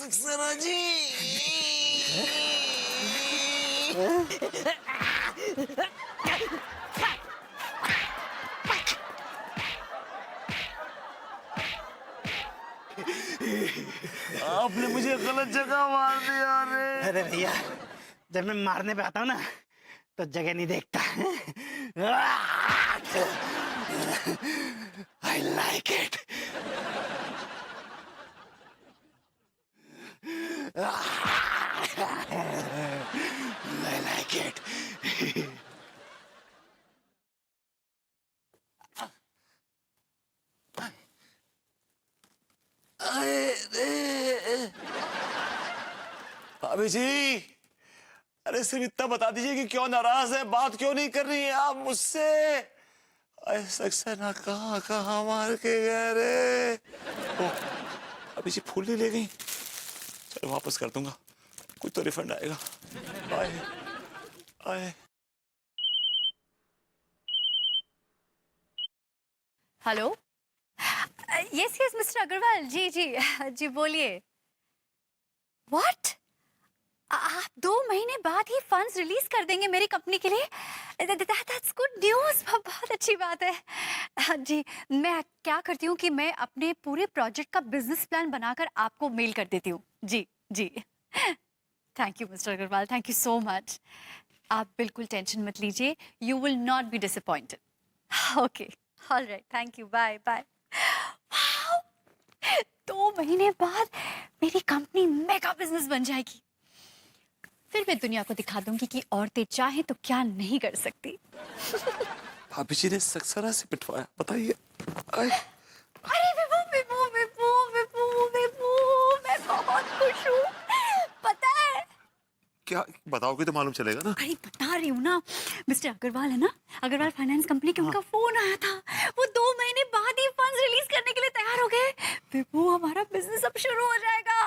सक्सेना जी। आपने मुझे गलत जगह मार दिया रे। अरे भैया, जब मैं मारने पे आता हूँ ना तो जगह नहीं देखता। I like it. I like it. भाभी जी, अरे सिर्फ इतना बता दीजिए कि क्यों नाराज है, बात क्यों नहीं कर रही है आप मुझसे। अरे सक्सेना कहाँ कहाँ मार के गए रे। ओ, भाभी जी फूल नहीं ले गई, चलो वापस कर दूंगा, कुछ तो रिफंड आएगा। आए आए। Hello. Yes yes mister Agarwal, जी जी जी बोलिए। व्हाट? आप 2 महीने बाद ही फंड्स रिलीज कर देंगे मेरी कंपनी के लिए? दैट्स गुड न्यूज़, बहुत अच्छी बात है। जी, मैं क्या करती हूँ कि मैं अपने पूरे प्रोजेक्ट का बिजनेस प्लान बनाकर आपको मेल कर देती हूँ। जी जी। Thank you mister Agarwal, thank you so much. आप बिल्कुल टेंशन मत लीजिए, you will not be disappointed. Okay, alright, thank you, bye bye. 2 महीने बाद मेरी कंपनी मेगा बिजनेस बन जाएगी। फिर मैं दुनिया को दिखा दूंगी कि औरतें चाहें तो क्या नहीं कर सकती। भाभी जी ने सक्सेना से पिटवाया, बताइए। आए। अरे विभू विभू विभू विभू विभू, मैं बहुत खुश हूँ, पता है। क्या बताओगे तो मालूम चलेगा ना। अरे बता रही हूँ ना, मिस्टर अग्रवाल है ना, अग्रवाल फाइनेंस कंपनी के, उनका फोन आया था। वो 2 महीने बाद ही फंड्स रिलीज करने के लिए तैयार हो गए। विभू, हमारा बिजनेस अब शुरू हो जाएगा।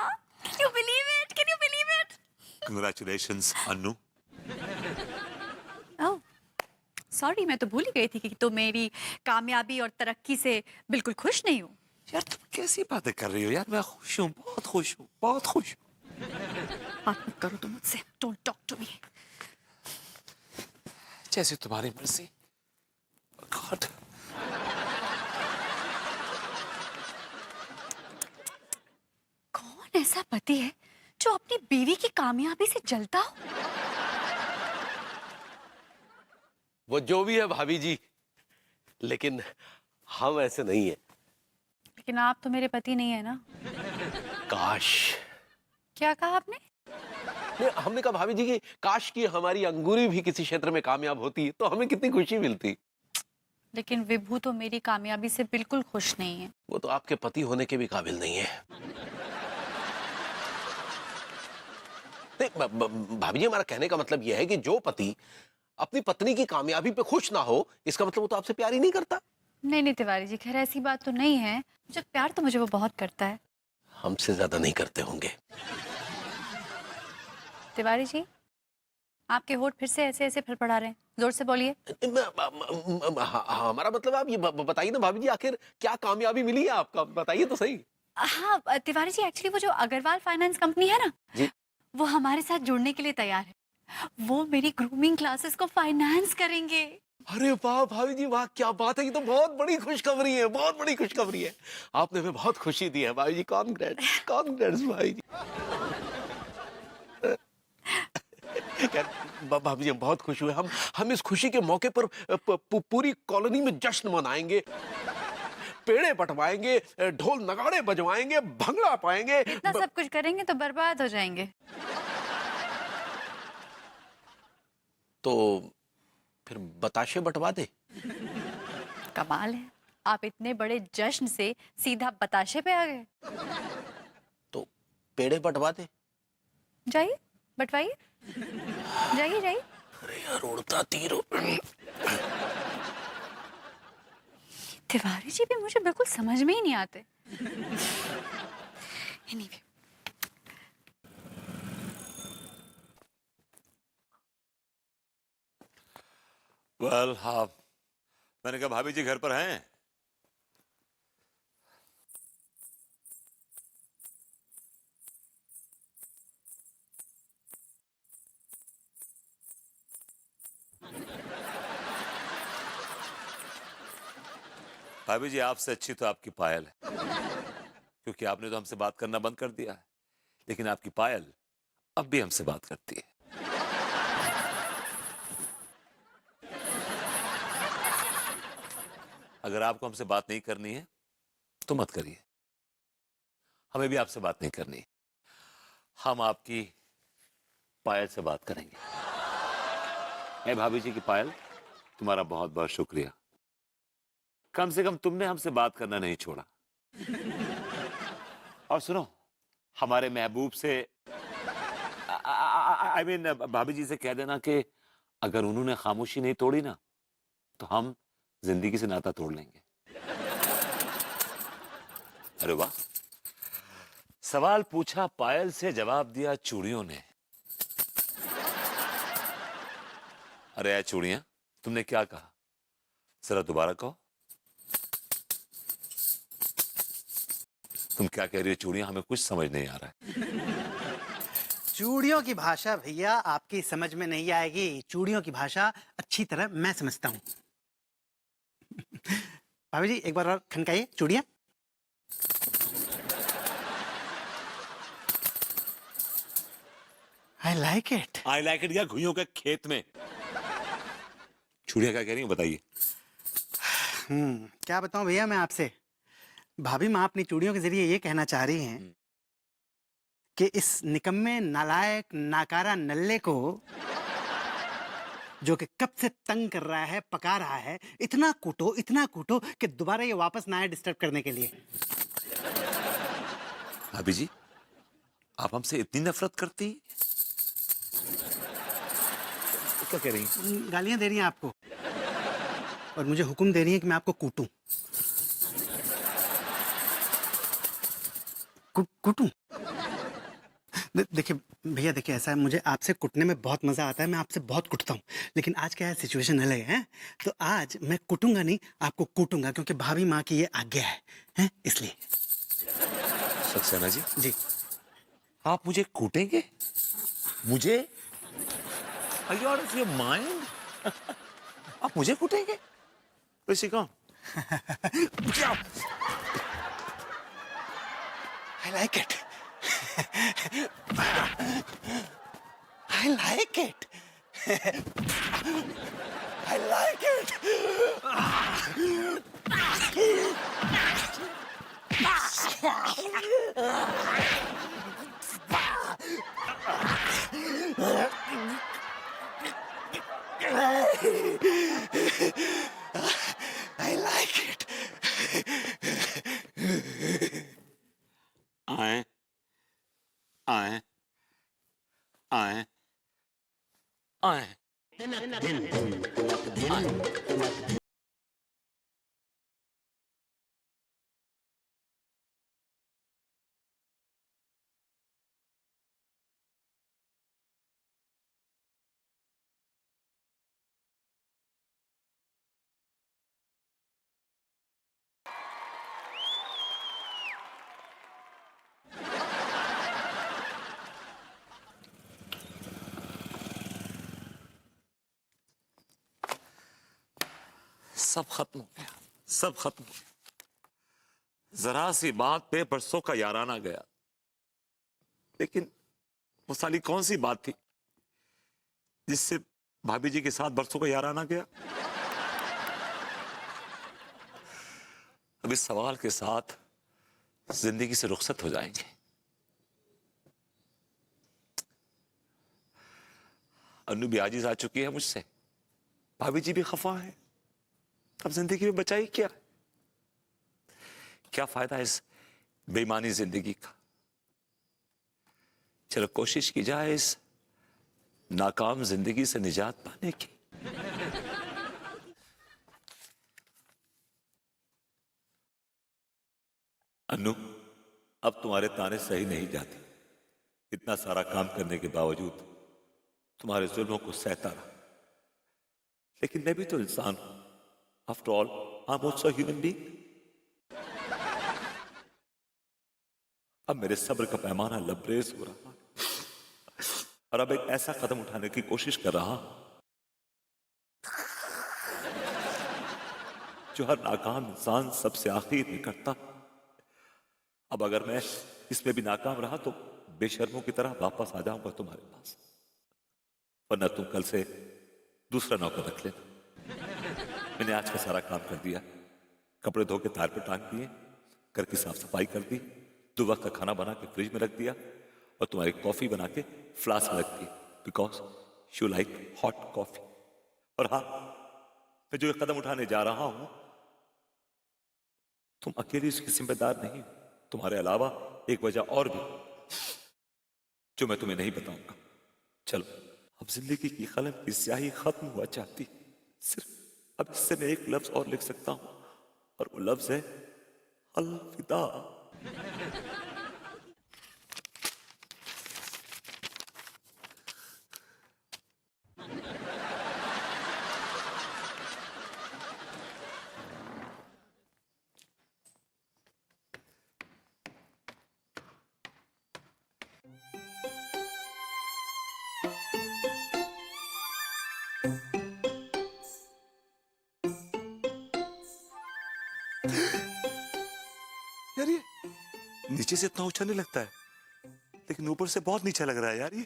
Can you believe it, can you believe it? Congratulations Annu. Oh sorry, मैं तो भूल ही गई थी कि तुम मेरी कामयाबी और तरक्की से बिल्कुल खुश नहीं हो। यार तुम कैसी बातें कर रही हो यार, मैं खुश हूँ, बहुत खुश हूँ, बहुत खुश हूँ। बात मत करो तुम मुझसे, डोंट टॉक टू मी। जैसे तुम्हारी मर्जी। गॉड। कौन ऐसा पति है जो अपनी बीवी की कामयाबी से जलता हो? वो जो भी है भाभी जी, लेकिन हम ऐसे नहीं है। लेकिन आप तो मेरे पति नहीं है ना। काश। क्या कहा आपने? नहीं, हमने कहा भाभी जी कि काश की हमारी अंगूरी भी किसी क्षेत्र में कामयाब होती तो हमें कितनी खुशी मिलती। लेकिन विभू तो मेरी कामयाबी से बिल्कुल खुश नहीं है। वो तो आपके पति होने के भी काबिल नहीं है। नहीं, भाभी जी, हमारा कहने का मतलब यह है कि जो पति अपनी पत्नी की कामयाबी पे खुश ना हो, इसका मतलब वो तो आपसे प्यार ही नहीं करता। नहीं नहीं तिवारी जी, खैर ऐसी बात तो नहीं है। जब प्यार तो मुझे वो बहुत करता है। हमसे ज्यादा नहीं करते होंगे। तिवारी जी, आपके होठ फिर से ऐसे ऐसे फड़फड़ा रहे हैं, जोर से बोलिए। हमारा मतलब आप ये बताइए ना भाभी जी, आखिर क्या कामयाबी मिली है आपका, बताइए तो सही। हाँ तिवारी जी, एक्चुअली वो जो अग्रवाल फाइनेंस कंपनी है ना जी। वो हमारे साथ जुड़ने के लिए तैयार है। वो मेरी ग्रूमिंग क्लासेस को फाइनेंस करेंगे। अरे वाह भाभी जी, वाह क्या बात है, ये तो बहुत बड़ी खुशखबरी है, बहुत बड़ी खुशखबरी है। आपने हमें बहुत खुशी दी है भाभी जी, कॉन्ग्रेट्स कॉन्ग्रेट्स भाई जी। भाभी जी हम बहुत खुश हुए। हम इस खुशी के मौके पर पूरी कॉलोनी में जश्न मनाएंगे, पेड़े बंटवाएंगे, ढोल नगाड़े बजवाएंगे, भंगड़ा पाएंगे। इतना सब कुछ करेंगे तो बर्बाद हो जाएंगे। तो फिर बताशे बंटवा दे। कमाल है, आप इतने बड़े जश्न से सीधा बताशे पे आ गए। तो पेड़े बंटवा दे। जाइए बंटवाइए, जाइए जाइए। अरे यार उड़ता तीर। तिवारी जी भी मुझे बिल्कुल समझ में ही नहीं आते। Anyway, वेल हाँ, मैंने कहा भाभी जी घर पर हैं। भाभी जी, आपसे अच्छी तो आपकी पायल है, क्योंकि आपने तो हमसे बात करना बंद कर दिया है, लेकिन आपकी पायल अब भी हमसे बात करती है। अगर आपको हमसे बात नहीं करनी है तो मत करिए, हमें भी आपसे बात नहीं करनी है। हम आपकी पायल से बात करेंगे। ए भाभी जी की पायल, तुम्हारा बहुत बहुत शुक्रिया। कम से कम तुमने हमसे बात करना नहीं छोड़ा। और सुनो, हमारे महबूब से आई मीन भाभी जी से कह देना कि अगर उन्होंने खामोशी नहीं तोड़ी ना तो हम जिंदगी से नाता तोड़ लेंगे। अरे वाह, सवाल पूछा पायल से, जवाब दिया चूड़ियों ने। अरे यार चूड़ियां, तुमने क्या कहा? जरा दोबारा कहो। तुम क्या कह रही हो चूड़ियां? हमें कुछ समझ नहीं आ रहा है। चूड़ियों की भाषा भैया आपकी समझ में नहीं आएगी। चूड़ियों की भाषा अच्छी तरह मैं समझता हूँ। भाभी जी एक बार और खनकाइए चूड़ियां। I like it. I like it या घुइयों के खेत में? चूड़ियां क्या कह रही हैं बताइए। क्या बताऊं भैया मैं आपसे। भाभी माँ अपनी चूड़ियों के जरिए ये कहना चाह रही हैं कि इस निकम्मे नालायक नाकारा नल्ले को, जो कि कब से तंग कर रहा है, पका रहा है, इतना कूटो कि दोबारा ये वापस ना आए डिस्टर्ब करने के लिए। भाभी जी, आप हमसे इतनी नफरत करती? क्या कह रही हैं? गालियां दे रही हैं आपको और मुझे हुक्म दे रही हैं कि मैं आपको कूटूं। कूटूं? देखिए भैया, देखिए ऐसा है, मुझे आपसे कुटने में बहुत मजा आता है, मैं आपसे बहुत कुटता हूँ, लेकिन आज क्या है, सिचुएशन अलग है। तो आज मैं कुटूंगा नहीं, आपको कूटूंगा, क्योंकि भाभी माँ की ये आज्ञा है इसलिए। सक्सेना जी, जी। आप मुझे कूटेंगे? मुझे? Are you out of your mind? आप मुझे कूटेंगे? वैसे कौन? I like it. I like it. I like it. I like it. आए आए आए आए। सब खत्म हो गया, सब खत्म हो गया। जरा सी बात पे बरसों का याराना गया, लेकिन वो साली कौन सी बात थी जिससे भाभी जी के साथ बरसों का याराना गया? अब इस सवाल के साथ जिंदगी से रुखसत हो जाएंगे। अन्नू भी आजिज आ चुकी है मुझसे, भाभी जी भी खफा है। अब जिंदगी में बचा ही क्या? क्या फायदा इस बेईमानी जिंदगी का? चलो कोशिश की जाए इस नाकाम जिंदगी से निजात पाने की। अन्नू, अब तुम्हारे ताने सही नहीं जाते। इतना सारा काम करने के बावजूद तुम्हारे जुल्मों को सहता रहा, लेकिन मैं भी तो इंसान हूं। After all I am also human being. अब मेरे सब्र का पैमाना लबरेज हो रहा है और अब एक ऐसा कदम उठाने की कोशिश कर रहा हूं जो हर नाकाम इंसान सबसे आखिर में करता। अब अगर मैं इसमें भी नाकाम रहा तो बेशर्मों की तरह वापस आ जाऊंगा तुम्हारे पास, वरना तुम कल से दूसरा नौकर रख लेना। मैंने आज का सारा काम कर दिया, कपड़े धो के तार पे टांग दिए, घर की साफ सफाई कर दी, 2 वक्त का खाना बना के फ्रिज में रख दिया और तुम्हारी कॉफी बना के फ्लास्क में रख दी, because you like hot coffee. और हाँ, मैं जो ये कदम उठाने जा रहा हूं, तुम अकेली इसकी जिम्मेदार नहीं, तुम्हारे अलावा एक वजह और भी जो मैं तुम्हें नहीं बताऊंगा। चलो, अब जिंदगी की कलम की स्याही खत्म हुआ चाहती, सिर्फ अब इससे मैं एक लफ्ज और लिख सकता हूं, और वो लफ्ज है अलविदा। यार ये नीचे से इतना ऊंचा नहीं लगता है, लेकिन ऊपर से बहुत नीचा लग रहा है यार ये।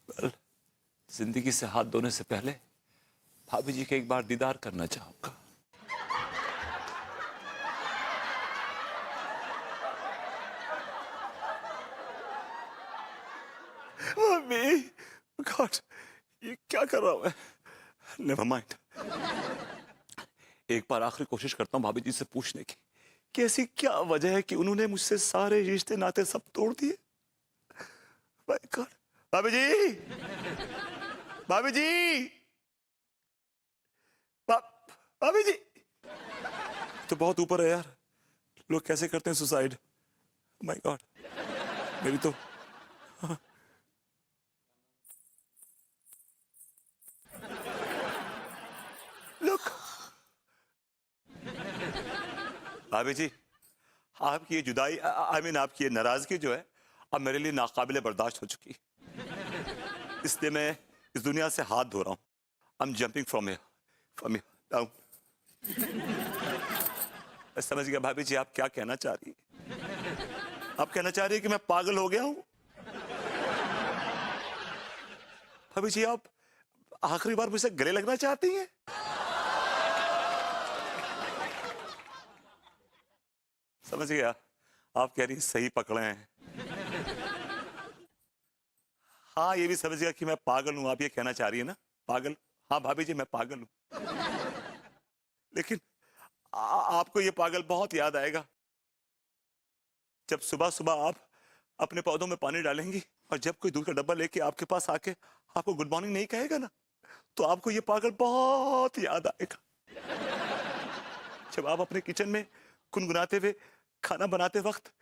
Well, जिंदगी से हाथ धोने से पहले भाभी जी के एक बार दीदार करना चाहूंगा। मम्मी, गॉड, ये क्या कर रहा हूं मैं? Never mind. एक बार आखिरी कोशिश करता हूं भाभी जी से पूछने की कि ऐसी क्या वजह है कि उन्होंने मुझसे सारे रिश्ते नाते सब तोड़ दिए। माय गॉड, भाभी जी, भाभी जी, भाभी जी, तो बहुत ऊपर है यार, लोग कैसे करते हैं सुसाइड। माय गॉड, मेरी तो लुक, भाभी जी, आपकी ये जुदाई, आई मीन आपकी ये नाराजगी जो है, अब मेरे लिए नाकाबिले बर्दाश्त हो चुकी। इसलिए मैं इस दुनिया से हाथ धो रहा हूं। I am jumping from here down. मैं समझ गया भाभी जी, आप क्या कहना चाह रही है। आप कहना चाह रही है कि मैं पागल हो गया हूं। भाभी जी, आप आखिरी बार मुझसे गले लगना चाहती हैं। समझ गया, आप कह रही सही पकड़े हैं। हाँ, ये भी समझ गया कि मैं पागल हूं, आप ये कहना चाह रही है ना, पागल। हाँ भाभी जी, मैं पागल हूं। लेकिन आपको ये पागल बहुत याद आएगा जब सुबह सुबह आप अपने पौधों में पानी डालेंगी और जब कोई दूध का डब्बा लेके आपके पास आके आपको गुड मॉर्निंग नहीं कहेगा ना, तो आपको ये पागल बहुत याद आएगा। जब आप अपने किचन में गुनगुनाते हुए खाना बनाते वक्त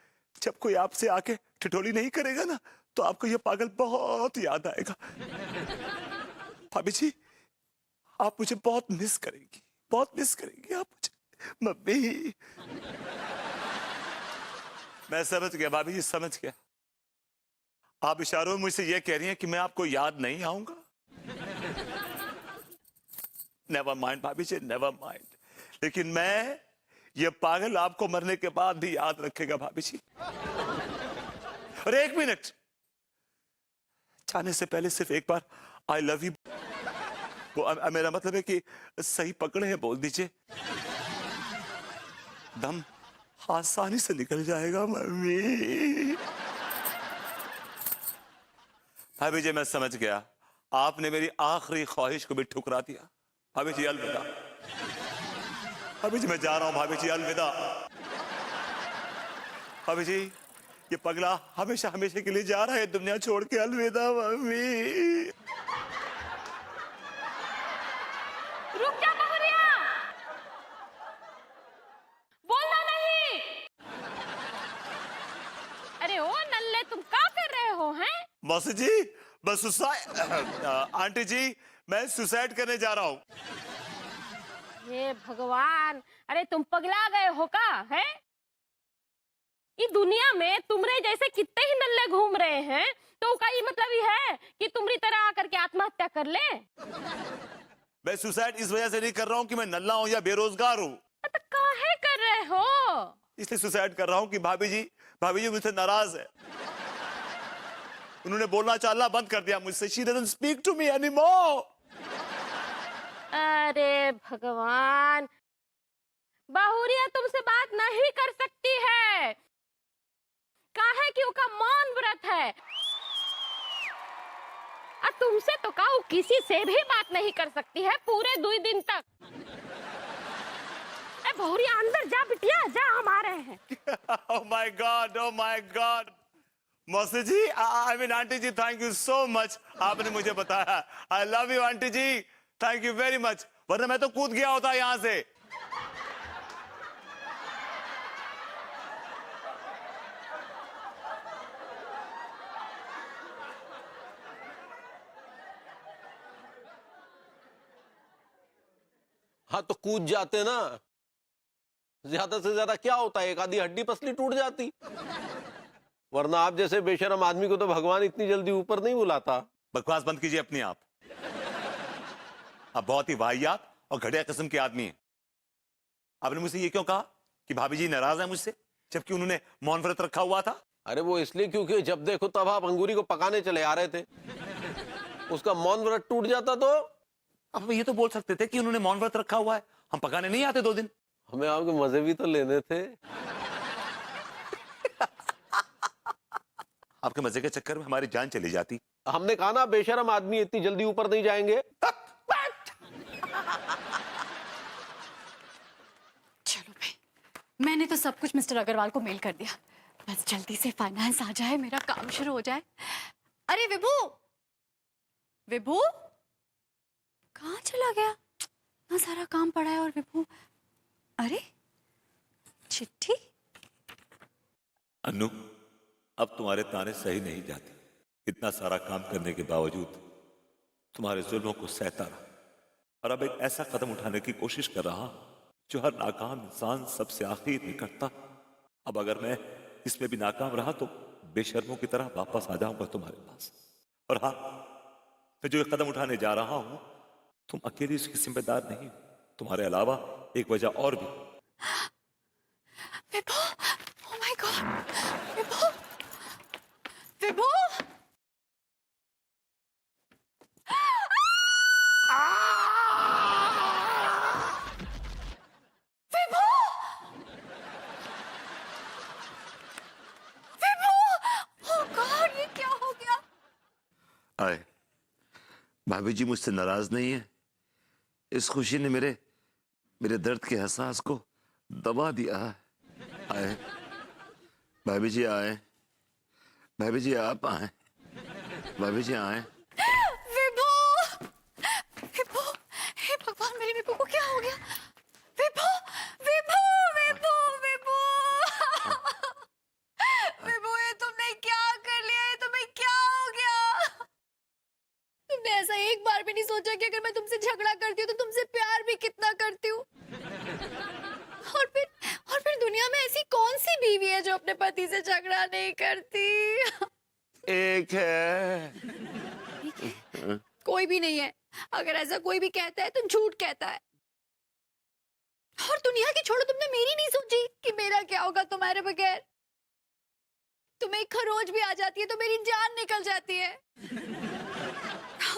जब कोई आपसे आके ठिठोली नहीं करेगा ना, तो आपको ये पागल बहुत याद आएगा। भाभी जी, आप मुझे बहुत मिस करेंगी, बहुत मिस करेंगी आप मुझे। मम्मी, मैं समझ गया भाभी जी, समझ गया। आप इशारों में मुझसे ये कह रही हैं कि मैं आपको याद नहीं आऊंगा। नेवर माइंड भाभी जी, नेवर माइंड। लेकिन मैं ये पागल आपको मरने के बाद भी याद रखेगा भाभी जी। और 1 मिनट जाने से पहले सिर्फ एक बार आई लव यू, वो मेरा मतलब है कि सही पकड़े हैं बोल दीजिए, दम आसानी से निकल जाएगा। मम्मी, भाभी जी, मैं समझ गया, आपने मेरी आखिरी ख्वाहिश को भी ठुकरा दिया। भाभी जी, अलविदा। भाभी जी, मैं जा रहा हूं। भाभी जी, अलविदा। भाभी जी, ये पगला हमेशा हमेशा के लिए जा रहा है दुनिया छोड़ के। अलविदा मम्मी। रुक जा बहुरिया, बोलना नहीं। अरे ओ नल्ले, तुम क्या कर रहे हो हैं? मौसी जी, बस आंटी जी, मैं सुसाइड करने जा रहा हूँ। हे भगवान, अरे तुम पगला गए हो का है? इस दुनिया में तुमरे जैसे कितने ही नल्ले घूम रहे हैं तो उसका ये मतलब ही है कि तुम्हारी तरह आकर के आत्महत्या कर ले। मैं सुसाइड इस वजह से नहीं कर रहा हूँ कि मैं नल्ला हूँ या बेरोजगार हूँ, तो काहे कर रहे हो? इसलिए सुसाइड कर रहा हूँ कि भाभी जी मुझसे नाराज है। उन्होंने बोलना चालना बंद कर दिया मुझसे। She doesn't speak to me anymore. अरे भगवान, बहुरिया तुमसे बात नहीं कर सकती है, काहे कि उसका मौन व्रत है। और तुमसे तो का किसी से भी बात नहीं कर सकती है पूरे 2 दिन तक। ए बहुरिया अंदर जा बिटिया, जा, हम आ रहे हैं। Oh my God. मौसी जी, I mean आंटी जी, थैंक यू सो मच, आपने मुझे बताया। I love you आंटी जी, थैंक यू वेरी मच, वरना मैं तो कूद गया होता यहाँ से। हाँ तो कूद जाते ना, ज्यादा से ज्यादा क्या होता है, एक आधी हड्डी पसली टूट जाती। वरना आप जैसे बेशरम आदमी को तो भगवान इतनी जल्दी ऊपर नहीं बुलाता। बकवास बंद कीजिए अपनी आप बहुत ही वाहियात और घटिया किस्म के आदमी हैं। आपने मुझसे ये क्यों कहा कि भाभी जी नाराज है मुझसे, जबकि उन्होंने मौन व्रत रखा हुआ था? अरे वो इसलिए क्योंकि जब देखो तब आप अंगूरी को पकाने चले आ रहे थे, उसका मौन व्रत टूट जाता तो। अब ये तो बोल सकते थे कि उन्होंने मौन व्रत रखा हुआ है, हम पकाने नहीं आते 2 दिन। हमें आपके मजे भी तो लेने थे। आपके मजे के चक्कर में हमारी जान चली जाती। हमने कहा ना बेशरम आदमी इतनी जल्दी ऊपर नहीं जाएंगे। चलो भाई, मैंने तो सब कुछ मिस्टर अग्रवाल को मेल कर दिया, बस जल्दी से फाइनेंस आ जाए, मेरा काम शुरू हो जाए। अरे विभू कहाँ चला गया? इतना सारा काम पड़ा है और विभू, अरे चिट्ठी। अन्नू, अब तुम्हारे ताने सही नहीं जाते। इतना सारा काम करने के बावजूद तुम्हारे जुल्मों को सहता रहा, और अब एक ऐसा कदम उठाने की कोशिश कर रहा जो हर नाकाम इंसान सबसे आखिर निकटता। अब अगर मैं इसमें भी नाकाम रहा तो बेशर्मों की तरह वापस आ जाऊंगा तुम्हारे पास। और हाँ, मैं जो एक कदम उठाने जा रहा हूं, तुम अकेली इसकी जिम्मेदार नहीं, तुम्हारे अलावा एक वजह और भी। विभू, oh my God, Vibhu, Vibhu, Vibhu, Vibhu, oh God, ये क्या हो गया? आए, भाभी जी मुझसे नाराज नहीं है। इस खुशी ने मेरे दर्द के एहसास को दबा दिया है। आए भाभी जी, आए भाभी जी, आप आए भाभी जी, आए। विभू, विभू, हे भगवान, मेरे विभू को क्या हो गया? विभू, विभू, विभू, विभू, विभू, ये तुमने क्या कर लिया? ये तुम्हें क्या हो गया? तुमने ऐसा एक बार भी नहीं सोचा कि अगर मैं तुमसे झगड़ा करती हूँ तो तुमसे प्यार भी कितना करती हूँ? और फिर दुनिया में ऐसी कौन सी बीवी है जो अपने पति से झगड़ा नहीं करती? एक है। कोई भी नहीं है। अगर ऐसा कोई भी कहता है तो झूठ कहता है। और दुनिया की छोड़ो, तुमने मेरी नहीं सोची कि मेरा क्या होगा तुम्हारे बगैर? तुम्हें एक खरोच भी आ जाती है तो मेरी जान निकल जाती है।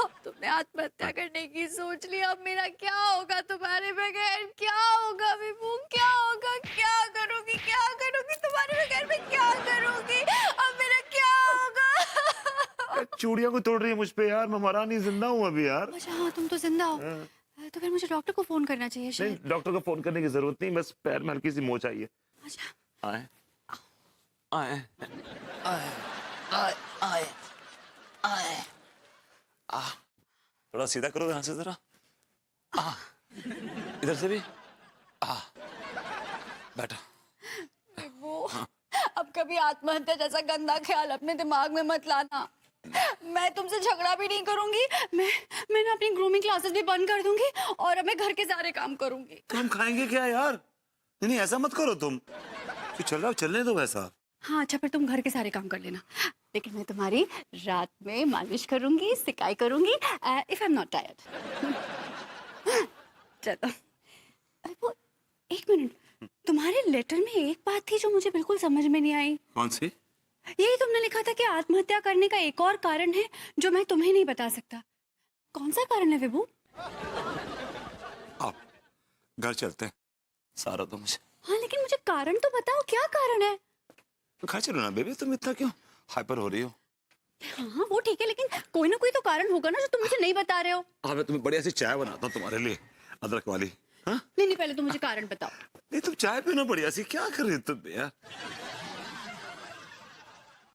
अब तुमने आत्महत्या करने की सोच ली, अब मेरा क्या होगा तुम्हारे बगैर? क्या होगा विभू, क्या होगा? क्या करूंगी तुम्हारे बगैर? मैं क्या करूंगी? अब मेरा क्या होगा? चूड़ियों को तोड़ रही है मुझ पे यार, मैं मरा नहीं, जिंदा हूँ अभी यार। अच्छा हाँ, तुम तो जिंदा हो। तो फिर मुझे डॉक्टर को फोन करना चाहिए शायद। नहीं, डॉक्टर को फोन करने की जरूरत नहीं, बस पैर में हल्की सी मोच आई है। अच्छा, आए आए आए आए आए आए आ, थोड़ा सीधा करो यहाँ से जरा। इधर से भी। बैठो। वो अब कभी आत्महत्या जैसा गंदा ख्याल अपने दिमाग में मत लाना। मैं तुमसे झगड़ा भी नहीं करूंगी, मैं ना अपनी ग्रूमिंग क्लासेस भी बंद कर दूंगी और अब मैं घर के सारे काम करूंगी। तो हम खाएंगे क्या यार? नहीं ऐसा मत करो तुम, जो चल रहा है चलने दो वैसा। हाँ अच्छा, फिर तुम घर के सारे काम कर लेना, लेकिन मैं तुम्हारी रात में मालिश करूंगी, सिकाई करूंगी, if I am not tired. चलो। वो एक मिनट, तुम्हारे लेटर में एक बात थी जो मुझे बिल्कुल समझ में नहीं आई। कौन सी? यही तुमने लिखा था कि आत्महत्या करने का एक और कारण है जो मैं तुम्हें नहीं बता सकता। कौन सा कारण है विभू? आप घर चलते हैं, सारा तो मुझे। हाँ लेकिन मुझे कारण तो बताओ, क्या कारण है? घर चलो ना बेबी, तुम इतना क्यों हाइपर हो रही हो? हाँ वो ठीक है, लेकिन कोई ना कोई तो कारण होगा ना जो तुम मुझे नहीं बता रहे हो। हाँ, मैं तुम्हें बढ़िया सी चाय बनाता हूँ तुम्हारे लिए, अदरक वाली। हाँ नहीं नहीं, पहले तुम मुझे कारण बताओ। नहीं, तुम चाय पीना बढ़िया सी, क्या कर रही हो तुम यार?